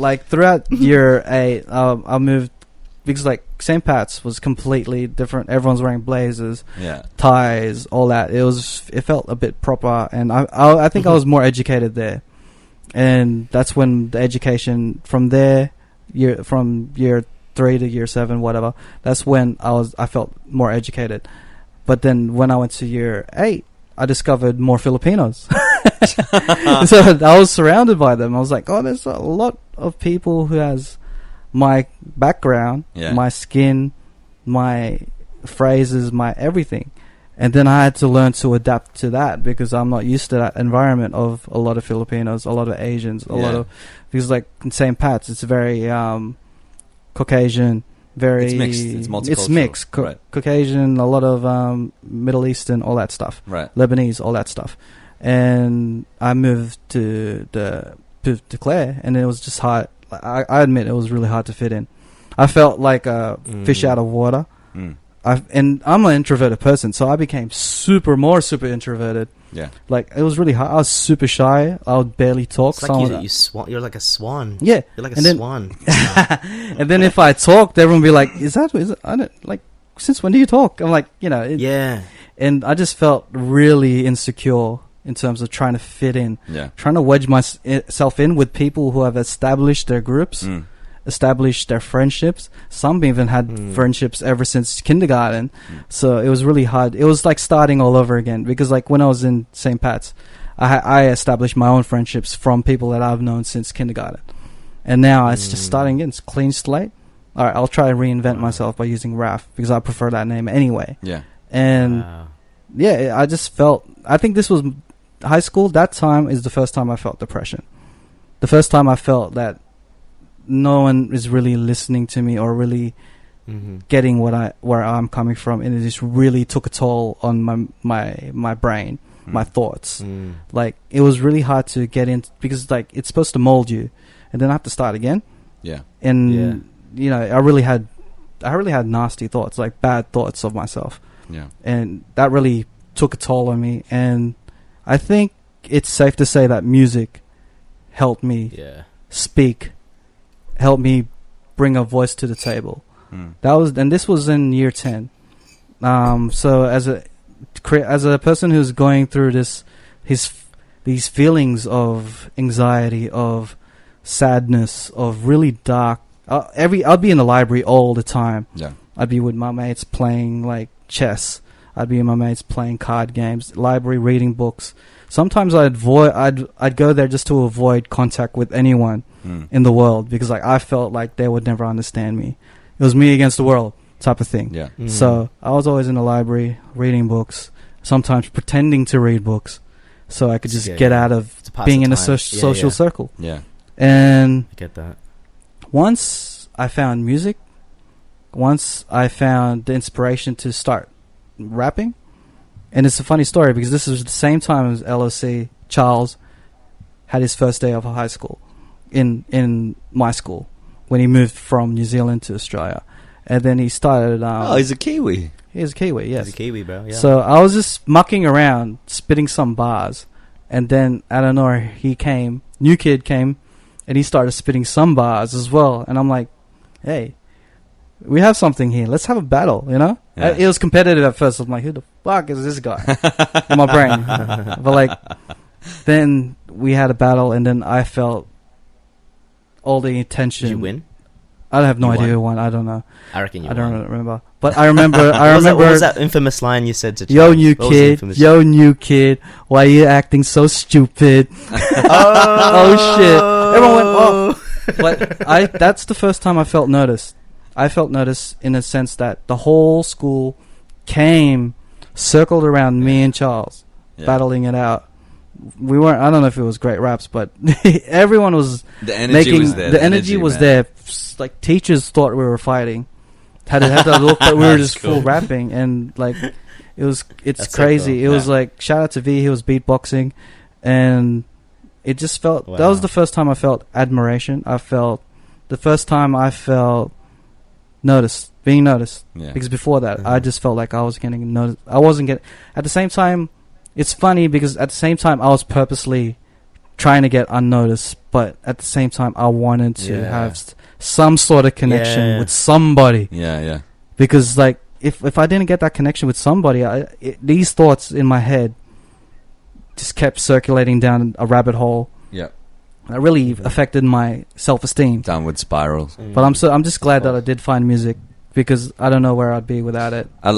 like throughout year 8, I moved because like St. Pat's was completely different. Everyone's wearing blazers, ties, all that. It felt a bit proper, and I think I was more educated there, and that's when the education from there, from year 3 to year 7, whatever. That's when I felt more educated. But then when I went to year 8, I discovered more Filipinos. So I was surrounded by them. I was like, oh, there's a lot of people who has my background, my skin, my phrases, my everything. And then I had to learn to adapt to that because I'm not used to that environment of a lot of Filipinos, a lot of Asians, a lot of, because like in St. Pat's, it's very Caucasian, very... It's mixed. It's multicultural. It's mixed. Caucasian, a lot of Middle Eastern, all that stuff. Right. Lebanese, all that stuff. And I moved to Clare, and it was just hard. I admit it was really hard to fit in. I felt like a fish out of water. And I'm an introverted person, so I became super introverted. Yeah. Like, it was really hard. I was super shy. I would barely talk. It's like you're like a swan. Yeah. You're like a swan. And then if I talked, everyone would be like, is it? I don't, like, since when do you talk? I'm like, yeah. And I just felt really insecure in terms of trying to fit in. Yeah. Trying to wedge myself in with people who have established their groups. Established their friendships. Some even had friendships ever since kindergarten. So it was really hard. It was like starting all over again, because like when I was in St. Pat's, I established my own friendships from people that I've known since kindergarten, and now it's just starting again. It's clean slate. All right, I'll try and reinvent myself by using Raf because I prefer that name anyway. Yeah. And I just felt, I think this was high school. That time is the first time I felt depression. The first time I felt that no one is really listening to me or really getting where I'm coming from, and it just really took a toll on my brain, my thoughts. Like, it was really hard to get in because like it's supposed to mold you, and then I have to start again. Yeah. And I really had nasty thoughts, like bad thoughts of myself. Yeah. And that really took a toll on me, and I think it's safe to say that music helped me speak. Helped me bring a voice to the table. And this was in year 10. So as a person who's going through these feelings of anxiety, of sadness, of really dark. I'd be in the library all the time. Yeah, I'd be with my mates playing like chess. I'd be with my mates playing card games. Library, reading books. Sometimes I'd go there just to avoid contact with anyone in the world, because like I felt like they would never understand me. It was me against the world type of thing. Yeah. So I was always in the library reading books, sometimes pretending to read books, so I could just get out of being in a social circle. Yeah. And I get that. Once I found music, once I found the inspiration to start rapping, and it's a funny story because this was the same time as LOC Charles had his first day of high school in my school when he moved from New Zealand to Australia. And then he started... he's a Kiwi. He's a Kiwi, yes. He's a Kiwi, bro, yeah. So I was just mucking around, spitting some bars. And then, I don't know, new kid came, and he started spitting some bars as well. And I'm like, hey, we have something here. Let's have a battle, you know? Yeah. It was competitive at first. I'm like, who the fuck is this guy? In my brain. But like, then we had a battle, and then I felt all the attention. Did you win? I have no idea who won. I don't know. I reckon you won. I don't remember. But I remember. What was that infamous line you said to Charles? Yo, new kid, why you acting so stupid? Oh shit! Everyone went off. But that's the first time I felt noticed. I felt noticed in a sense that the whole school circled around me and Charles, battling it out. We weren't. I don't know if it was great raps, but everyone was. The energy was there. The energy was there. Like, teachers thought we were fighting. Had to look that we were just full rapping, and like it's That's crazy. So cool. It was like, shout out to V. He was beatboxing, and it just felt. Wow. That was the first time I felt admiration. The first time I felt being noticed. Yeah. Because before that, I just felt like I was getting noticed. I wasn't getting. At the same time, it's funny because at the same time I was purposely trying to get unnoticed, but at the same time, I wanted to have some sort of connection with somebody. Yeah. Because like, if I didn't get that connection with somebody, these thoughts in my head just kept circulating down a rabbit hole. Yeah. That really affected my self-esteem. Downward spiral. But I'm just glad that I did find music, because I don't know where I'd be without it. I